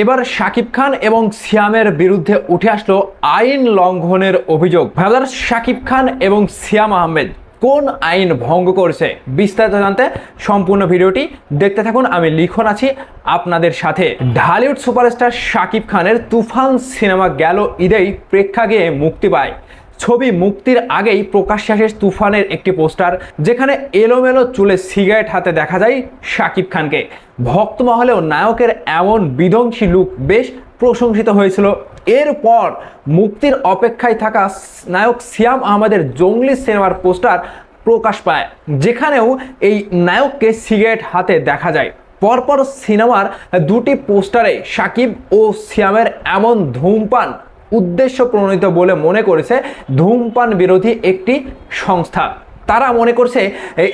এবার শাকিব খান এবং সিয়ামের বিরুদ্ধে উঠে আসলো আইন লঙ্ঘনের অভিযোগ। ভাইয়ার শাকিব খান এবং সিয়াম আহমেদ কোন আইন ভঙ্গ করেছে বিস্তারিত জানতে সম্পূর্ণ ভিডিওটি দেখতে থাকুন। আমি লিখন আছি আপনাদের সাথে। ঢালিউড সুপারস্টার শাকিব খানের তুফান সিনেমা গেল ঈদেই প্রেক্ষাগৃহে মুক্তি পায়। ছবি মুক্তির আগেই প্রকাশ্যে আসে তুফানের একটি পোস্টার, যেখানে এলোমেলো চুলে সিগারেট হাতে দেখা যায় শাকিব খানকে। ভক্ত মহলেও নায়কের এমন বিধ্বংসী লুক বেশ প্রশংসিত হয়েছিল। এরপর মুক্তির অপেক্ষায় থাকা নায়ক সিয়াম আহমেদের জঙ্গলি সিনেমার পোস্টার প্রকাশ পায়, যেখানেও এই নায়ককে সিগারেট হাতে দেখা যায়। পরপর সিনেমার দুটি পোস্টারে শাকিব ও সিয়ামের এমন ধূমপান উদ্দেশ্য প্রণীত বলে মনে করেছে ধূমপান বিরোধী একটি সংস্থা। তারা মনে করছে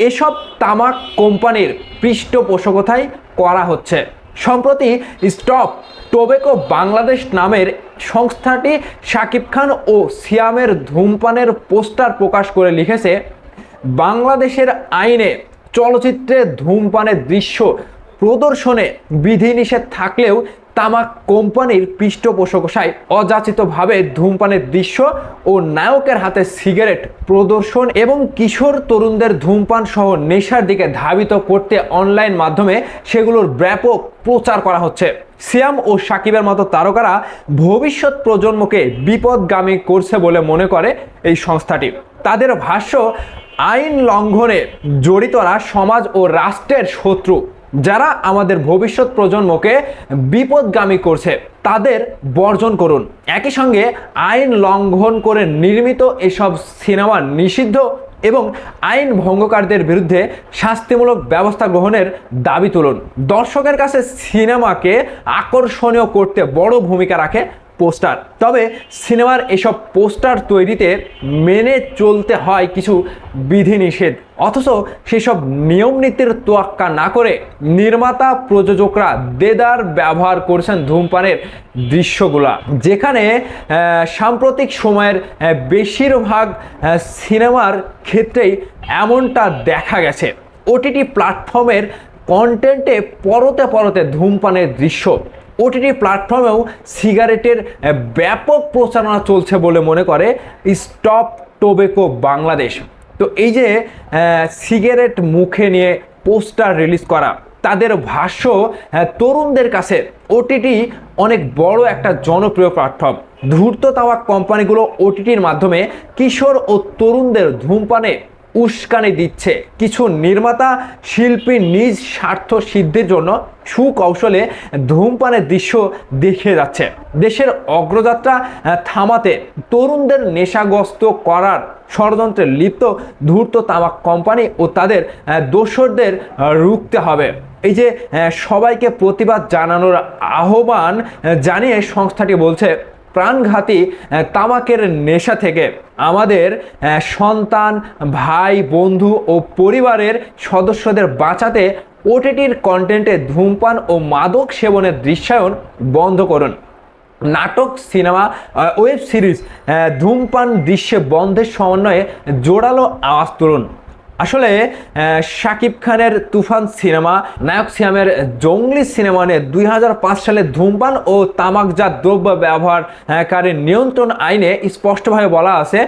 এসব তামাক কোম্পানির পৃষ্ঠপোষকতায় করা হচ্ছে। সম্প্রতি স্টপ টোবেকো বাংলাদেশ নামের সংস্থাটি শাকিব খান ও সিয়ামের ধূমপানের পোস্টার প্রকাশ করে লিখেছে, বাংলাদেশের আইনে চলচ্চিত্রে ধূমপানের দৃশ্য প্রদর্শনে বিধিনিষেধ থাকলেও তামাক কোম্পানির পৃষ্ঠপোষকতায় অযাচিতভাবে ধূমপানের দৃশ্য ও নায়কের হাতে সিগারেট প্রদর্শন এবং কিশোর তরুণদের ধূমপান সহ নেশার দিকে ধাবিত করতে অনলাইন মাধ্যমে সেগুলোর ব্যাপক প্রচার করা হচ্ছে। সিয়াম ও শাকিবের মতো তারকারা ভবিষ্যৎ প্রজন্মকে বিপদগামী করছে বলে মনে করে এই সংস্থাটি। তাদের ভাষ্য, আইন লঙ্ঘনে জড়িতরা সমাজ ও রাষ্ট্রের শত্রু। যারা আমাদের ভবিষ্যৎ প্রজন্মকে বিপদগামী করছে তাদের বর্জন করুন। একই সঙ্গে আইন লঙ্ঘন করে নির্মিত এসব সিনেমা নিষিদ্ধ এবং আইন ভঙ্গকারীদের বিরুদ্ধে শাস্তিমূলক ব্যবস্থা গ্রহণের দাবি তুলুন। দর্শকের কাছে সিনেমাকে আকর্ষণীয় করতে বড় ভূমিকা রাখে পোস্টার। তবে সিনেমার এসব পোস্টার তৈরিতে মেনে চলতে হয় কিছু বিধিনিষেধ, অথচ সেসব নিয়ম নীতির তোয়াক্কা না করে নির্মাতা প্রযোজকরা দেদার ব্যবহার করছেন ধূমপানের দৃশ্যগুলা। যেখানে সাম্প্রতিক সময়ের বেশিরভাগ সিনেমার ক্ষেত্রেই এমনটা দেখা গেছে। ওটিটি প্ল্যাটফর্মের কন্টেন্টে পরতে পরতে ধূমপানের দৃশ্য, ওটিটি প্ল্যাটফর্মেও সিগারেটের ব্যাপক প্রচারণা চলছে বলে মনে করে স্টপ টোবেকো বাংলাদেশ। তো এই যে সিগারেট মুখে নিয়ে পোস্টার রিলিজ করা, তাদের ভাষ্য তরুণদের কাছে ওটিটি অনেক বড় একটা জনপ্রিয় প্ল্যাটফর্ম। ধূর্ত তামাক কোম্পানিগুলো ওটিটির মাধ্যমে কিশোর ও তরুণদের ধূমপানে উস্কানি দিচ্ছে। কিছু নির্মাতা শিল্পী নিজ স্বার্থ সিদ্ধির জন্য সুকৌশলে ধূমপানের দৃশ্য দেখিয়ে যাচ্ছে। দেশের অগ্রযাত্রা থামাতে তরুণদের নেশাগ্রস্ত করার ষড়যন্ত্রে লিপ্ত ধূর্ত তামাক কোম্পানি ও তাদের দোসরদের রুখতে হবে। এই যে সবাইকে প্রতিবাদ জানানোর আহ্বান জানিয়ে সংস্থাটি বলছে, প্রাণঘাতী তামাকের নেশা থেকে আমাদের সন্তান, ভাই, বন্ধু ও পরিবারের সদস্যদের বাঁচাতে ওটিটির কন্টেন্টে ধূমপান ও মাদক সেবনের দৃশ্যায়ন বন্ধ করুন। নাটক, সিনেমা, ওয়েব সিরিজ ধূমপান দৃশ্যে বন্ধের সমন্বয়ে জোরালো আওয়াজ তুলুন। আসলে শাকিব খানের তুফান সিনেমা, নায়ক সিয়ামের জঙ্গলি সিনেমা নিয়ে 2005 সালে ধূমপান ও তামাকজাত দ্রব্য ব্যবহারকারী নিয়ন্ত্রণ আইনে স্পষ্টভাবে বলা আছে,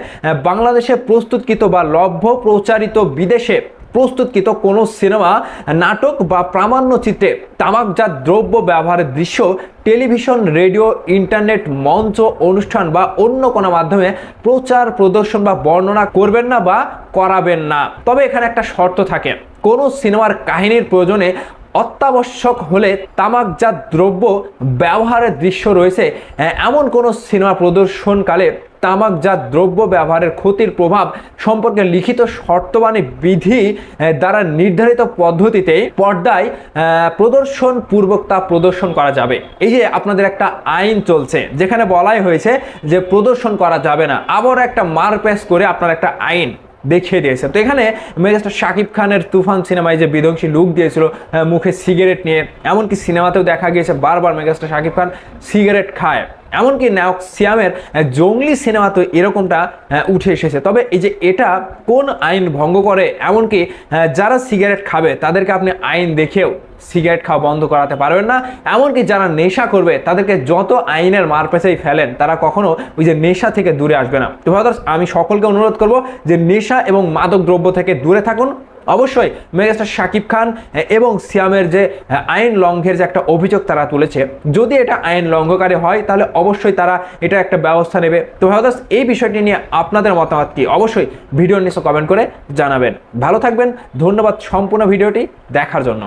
বাংলাদেশে প্রস্তুতকৃত বা লভ্য প্রচারিত বিদেশে প্রস্তুতকৃত কোনো সিনেমা, নাটক বা প্রামাণ্যচিত্রে তামাকজাত দ্রব্য ব্যবহারের দৃশ্য টেলিভিশন, রেডিও, ইন্টারনেট, মঞ্চ, অনুষ্ঠান বা অন্য কোনো মাধ্যমে প্রচার, প্রদর্শন বা বর্ণনা করবেন না বা করাবেন না। তবে এখানে একটা শর্ত থাকে, কোনো সিনেমার কাহিনীর প্রয়োজনে অত্যাবশ্যক হলে তামাকজাত দ্রব্য ব্যবহারের দৃশ্য রয়েছে এমন কোনো সিনেমা প্রদর্শনকালে তামাকজাত দ্রব্য ব্যবহারের ক্ষতির প্রভাব সম্পর্কে লিখিত শর্তবাণী বিধি দ্বারা নির্ধারিত পদ্ধতিতে পর্দায় প্রদর্শন পূর্বক তা প্রদর্শন করা যাবে। এই যে আপনাদের একটা আইন চলছে যেখানে বলাই হয়েছে যে প্রদর্শন করা যাবে না, আবার একটা মারপ্যাচ করে আপনার একটা আইন দেখিয়ে দিয়েছে। তো এখানে মেগাস্টার শাকিব খানের তুফান সিনেমায় যে বিধ্বংসী লুক দিয়েছিল মুখে সিগারেট নিয়ে, এমনকি সিনেমাতেও দেখা গিয়েছে বারবার মেগাস্টার শাকিব খান সিগারেট খায়। এমনকি নায়ক সিয়ামের জঙ্গলি সিনেমা তো এরকমটা উঠে এসেছে। তবে এই যে এটা কোন আইন ভঙ্গ করে, এমনকি যারা সিগারেট খাবে তাদেরকে আপনি আইন দেখেও সিগারেট খাওয়া বন্ধ করাতে পারবেন না, এমনকি যারা নেশা করবে তাদেরকে যত আইনের মারপেছেই ফেলেন তারা কখনো ওই যে নেশা থেকে দূরে আসবে না। তো ভাইয়া আমি সকলকে অনুরোধ করব যে নেশা এবং মাদক দ্রব্য থেকে দূরে থাকুন। অবশ্যই মেগাস্টার শাকিব খান এবং সিয়ামের যে আইন লঙ্ঘের যে একটা অভিযোগ তারা তুলেছে, যদি এটা আইন লঙ্ঘনকারী হয় তাহলে অবশ্যই তারা এটা একটা ব্যবস্থা নেবে। তো ভাইয়া এই বিষয়টি নিয়ে আপনাদের মতামত কি অবশ্যই ভিডিওর নিচে কমেন্ট করে জানাবেন। ভালো থাকবেন, ধন্যবাদ সম্পূর্ণ ভিডিওটি দেখার জন্য।